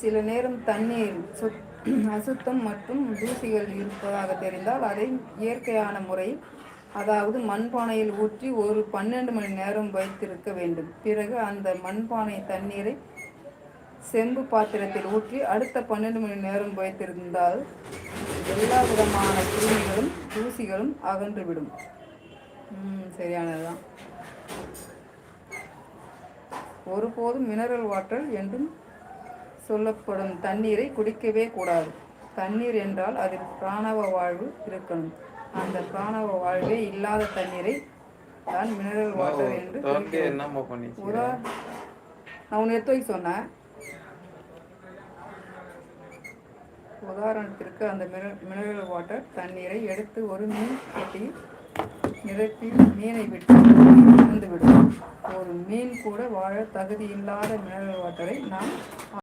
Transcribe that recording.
சில நேரம் தண்ணீர் அசுத்தம் மற்றும் தூசிகள் இருப்பதாக தெரிந்தால் அதை இயற்கையான முறையில், அதாவது மண்பானையில் ஊற்றி ஒரு 12 மணி நேரம் வைத்திருக்க வேண்டும். பிறகு அந்த மண்பானை தண்ணீரை செம்பு பாத்திரத்தில் ஊற்றி அடுத்த 12 மணி நேரம் வைத்திருந்தால் எல்லா விதமான கிருமிகளும் தூசிகளும் அகன்றுவிடும். சரியானதுதான். ஒருபோதும் மினரல் வாட்டர் என்றும் சொல்லப்படும் தண்ணீரை குடிக்கவே கூடாது. தண்ணீர் என்றால் அதில் பிராணவ வாழ்வு இருக்கணும். அந்த பிராணவ வாழ்வே இல்லாத தண்ணீரை தான் மினரல் வாட்டர் என்று நான் உன்னை எடுத்து வைக்க சொன்னேன். உதாரணத்திற்கு அந்த மினரல் வாட்டர் தண்ணீரை எடுத்து ஒரு மீன் தொட்டியில் நிரப்பி மீனை விட்டு இறந்துவிடும். ஒரு மீன் கூட வாழ தகுதி இல்லாத மினரல் வாட்டரை நாம்